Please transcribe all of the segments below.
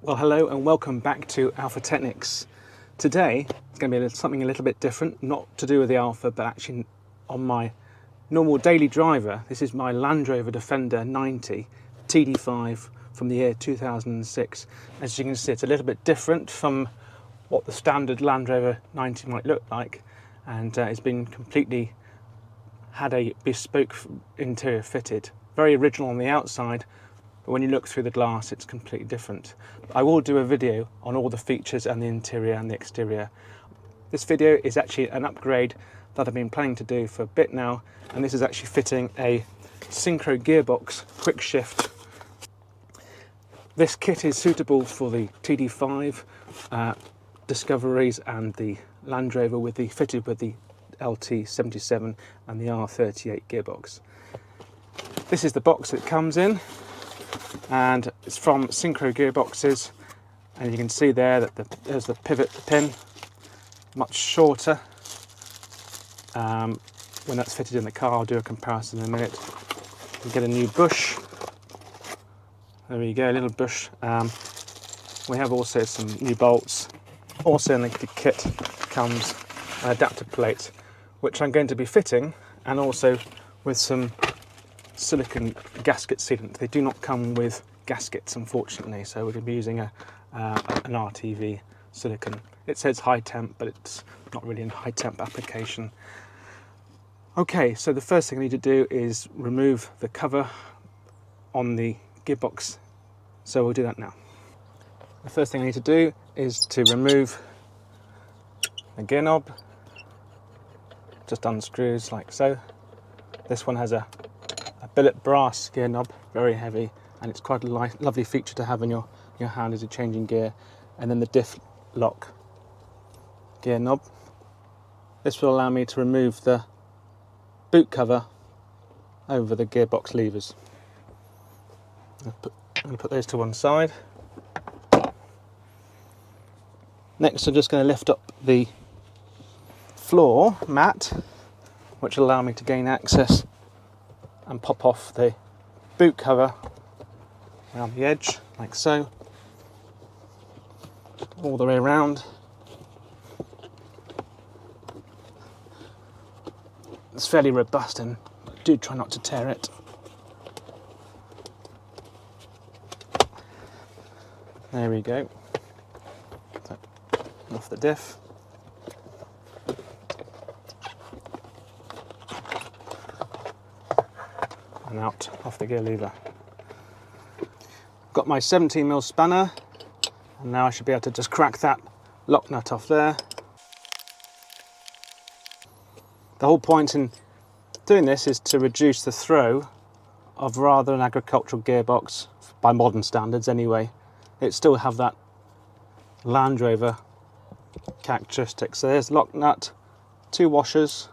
Well, hello and welcome back to Alpha Technics. Today it's going to be something a little bit different, not to do with the Alpha, but actually on my normal daily driver. This is my Land Rover Defender 90 TD5 from the year 2006. As you can see, it's a little bit different from what the standard Land Rover 90 might look like, and it's been completely had a bespoke interior fitted. Very original on the outside, but when you look through the glass it's completely different. I will do a video on all the features and the interior and the exterior. This video is actually an upgrade that I've been planning to do for a bit now, and this is actually fitting a synchro gearbox Quickshift. This kit is suitable for the TD5 Discoveries and the Land Rover fitted with the LT77 and the R38 gearbox. This is the box it comes in, and it's from Synchro Gearboxes, and you can see there that there's the pivot pin, much shorter. When that's fitted in the car, I'll do a comparison in a minute. You get a new bush. There we go, a little bush. We have also some new bolts. Also in the kit comes an adapter plate, which I'm going to be fitting, and also with some silicone gasket sealant. They do not come with gaskets, unfortunately, so we're going to be using an RTV silicone. It says high temp, but it's not really a high temp application. Okay, so the first thing I need to do is remove the cover on the gearbox, so we'll do that now. The first thing I need to do is to remove the gear knob. Just unscrews like so. This one has a billet brass gear knob, very heavy, and it's quite a lovely feature to have in your hand as you're changing gear. And then the diff lock gear knob. This will allow me to remove the boot cover over the gearbox levers. I'm going to put those to one side. Next I'm just going to lift up the floor mat, which will allow me to gain access and pop off the boot cover around the edge, like so, all the way around. It's fairly robust, and do try not to tear it. There we go. So, off the diff. And out off the gear lever. Got my 17mm spanner, and now I should be able to just crack that lock nut off there. The whole point in doing this is to reduce the throw of rather an agricultural gearbox, by modern standards anyway. It still have that Land Rover characteristic. So there's lock nut, 2 washers,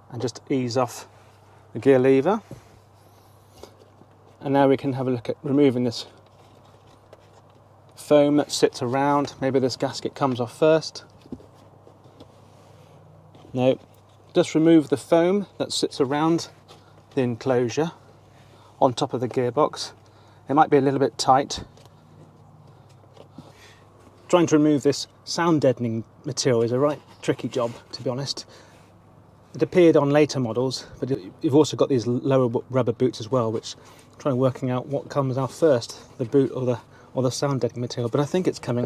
and just ease off the gear lever. And now we can have a look at removing this foam that sits around. Maybe this gasket comes off first. No, just remove the foam that sits around the enclosure on top of the gearbox. It might be a little bit tight. Trying to remove this sound deadening material is a right tricky job, to be honest. It appeared on later models, but you've also got these lower rubber boots as well, which trying working out what comes out first, the boot or the sound deadening material. But I think it's coming.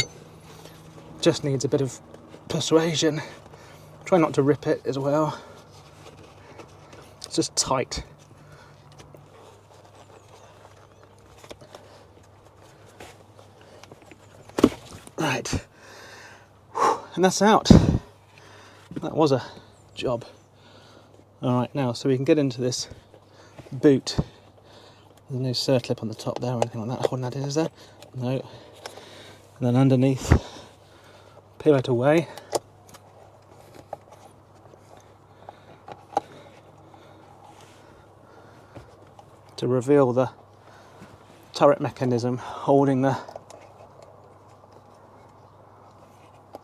Just needs a bit of persuasion. Try not to rip it as well. It's just tight. Right, and that's out. That was a job. All right, now, so we can get into this boot. There's no circlip on the top there or anything like that. Holding that in, is there? No. And then underneath, peel it away. To reveal the turret mechanism holding the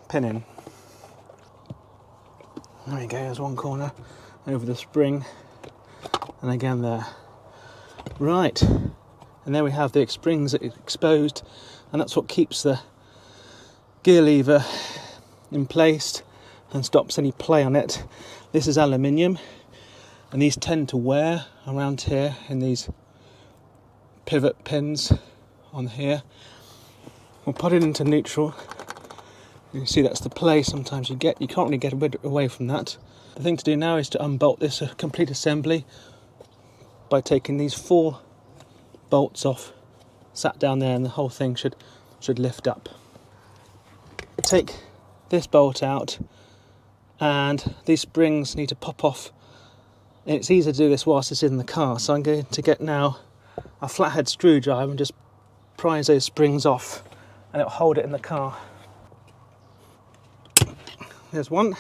pin in. There we go, there's one corner over the spring, and again there. Right, and there we have the springs exposed, and that's what keeps the gear lever in place and stops any play on it. This is aluminium, and these tend to wear around here in these pivot pins on here. We'll put it into neutral. You can see that's the play sometimes you get. You can't really get away from that. The thing to do now is to unbolt this complete assembly by taking these 4 bolts off, sat down there, and the whole thing should lift up. Take this bolt out, and these springs need to pop off. And it's easier to do this whilst it's in the car, so I'm going to get now a flathead screwdriver and just prise those springs off, and it'll hold it in the car. There's one,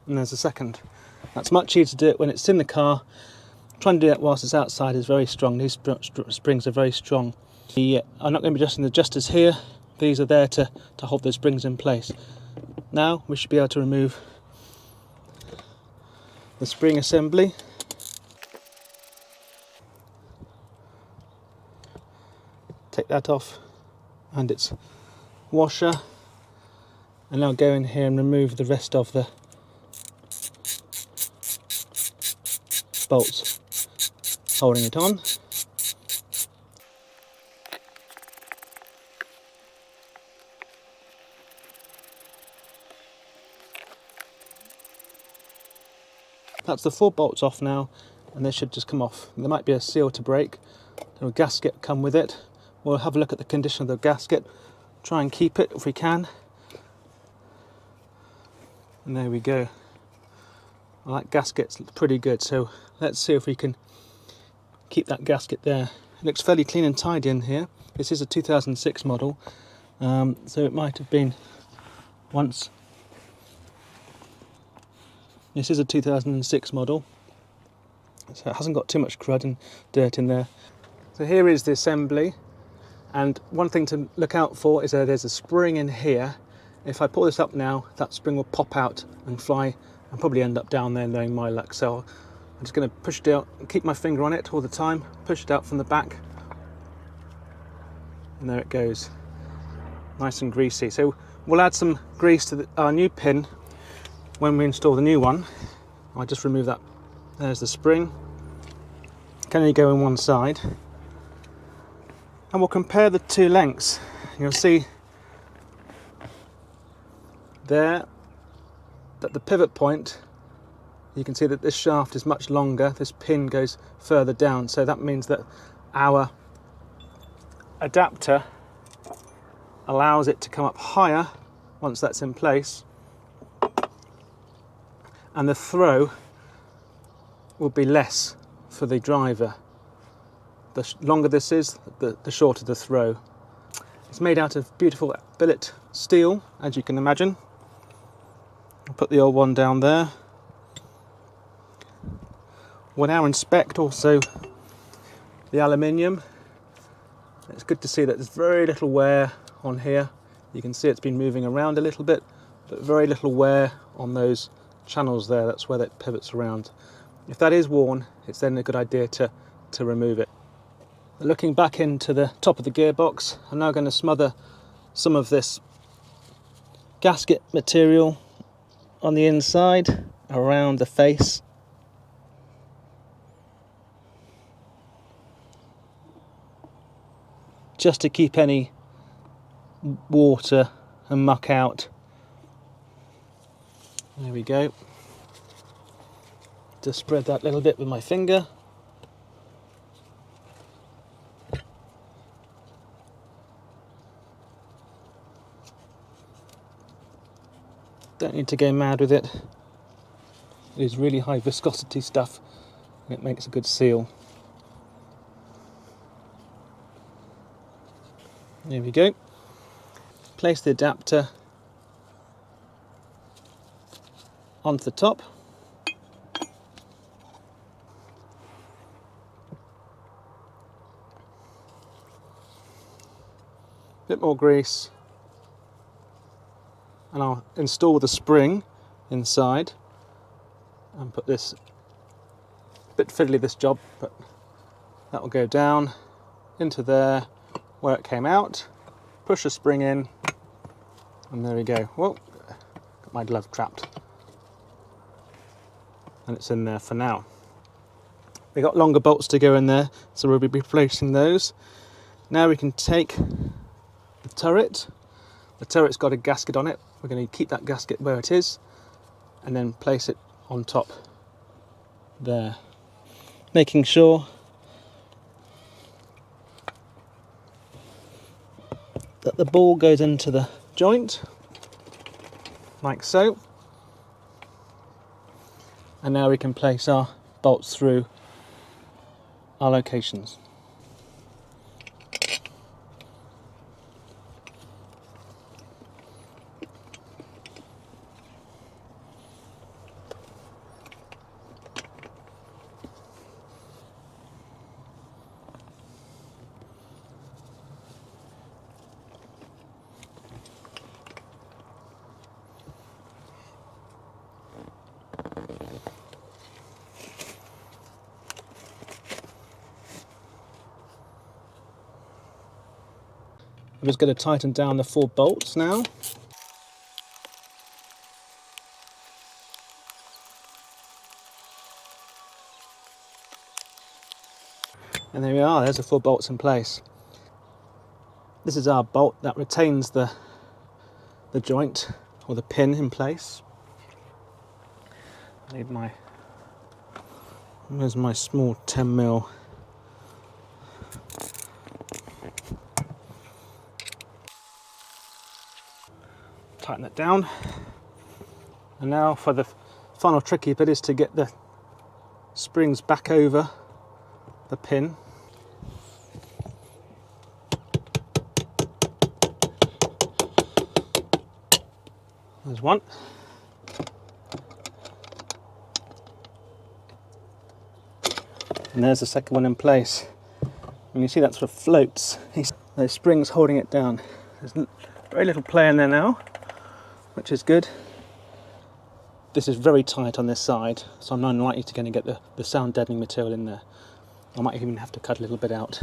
and there's a second. That's much easier to do it when it's in the car. Trying to do that whilst it's outside is very strong. These springs are very strong. I'm not going to be adjusting the adjusters here. These are there to hold the springs in place. Now we should be able to remove the spring assembly. Take that off and its washer, and now go in here and remove the rest of the bolts holding it on. That's the 4 bolts off now, and they should just come off. There might be a seal to break, or a gasket come with it. We'll have a look at the condition of the gasket, try and keep it if we can. And there we go. Well, that gasket's pretty good, so let's see if we can keep that gasket there. It looks fairly clean and tidy in here. This is a 2006 model, so it might have been once. This is a 2006 model, so it hasn't got too much crud and dirt in there. So here is the assembly, and one thing to look out for is that there's a spring in here. If I pull this up now, that spring will pop out and fly and probably end up down there, knowing my luck. So I'm just going to push it out, keep my finger on it all the time, push it out from the back, and there it goes, nice and greasy. So we'll add some grease to our new pin when we install the new one. I'll just remove that. There's the spring, can only go in one side, and we'll compare the 2 lengths. You'll see there that the pivot point, you can see that this shaft is much longer, this pin goes further down, so that means that our adapter allows it to come up higher once that's in place, and the throw will be less for the driver. The longer this is, the shorter the throw. It's made out of beautiful billet steel, as you can imagine. I'll put the old one down there. We'll now inspect also the aluminium. It's good to see that there's very little wear on here. You can see it's been moving around a little bit, but very little wear on those channels there. That's where that pivots around. If that is worn, it's then a good idea to remove it. Looking back into the top of the gearbox, I'm now going to smother some of this gasket material on the inside around the face. Just to keep any water and muck out. There we go. Just spread that little bit with my finger. Don't need to go mad with it. It is really high viscosity stuff, and it makes a good seal. There we go. Place the adapter onto the top. Bit more grease. and I'll install the spring inside and put this, a bit fiddly this job, but that will go down into there where it came out, push the spring in, and there we go. Whoa, got my glove trapped. And it's in there for now. We got longer bolts to go in there, so we'll be replacing those. Now we can take the turret. The turret's got a gasket on it. We're going to keep that gasket where it is and then place it on top there, making sure that the ball goes into the joint like so. And now we can place our bolts through our locations. I'm just going to tighten down the 4 bolts now. And there we are, there's the 4 bolts in place. This is our bolt that retains the joint or the pin in place. I need my, where's my small 10mm. Tighten that down, and now for the final tricky bit is to get the springs back over the pin. There's one. And there's the second one in place. And you see that sort of floats. Those springs holding it down. There's very little play in there now, which is good. This is very tight on this side, so I'm unlikely to get the sound deadening material in there. I might even have to cut a little bit out.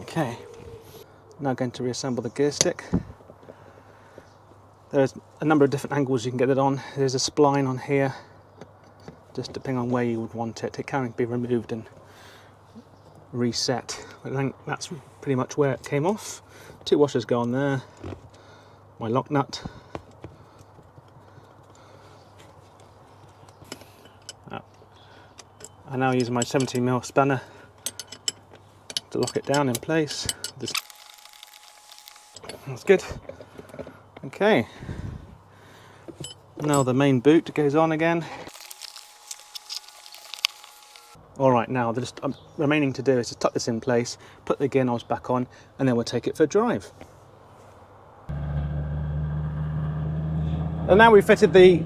Okay, now going to reassemble the gear stick. There's a number of different angles you can get it on. There's a spline on here, just depending on where you would want it. It can be removed and reset. I think that's pretty much where it came off. 2 washers go on there. My lock nut. I'm now using my 17mm spanner to lock it down in place. That's good. Okay, now the main boot goes on again. Alright, now the remaining to do is to tuck this in place, put the gear knobs back on, and then we'll take it for a drive. And now we've fitted the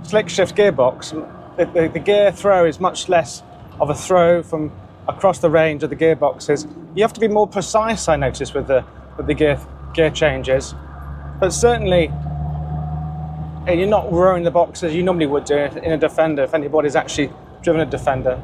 Quickshift gearbox. The gear throw is much less of a throw from across the range of the gearboxes. You have to be more precise, I noticed, with the gear changes. But certainly, you're not rowing the box as you normally would do in a Defender, if anybody's actually driven a Defender.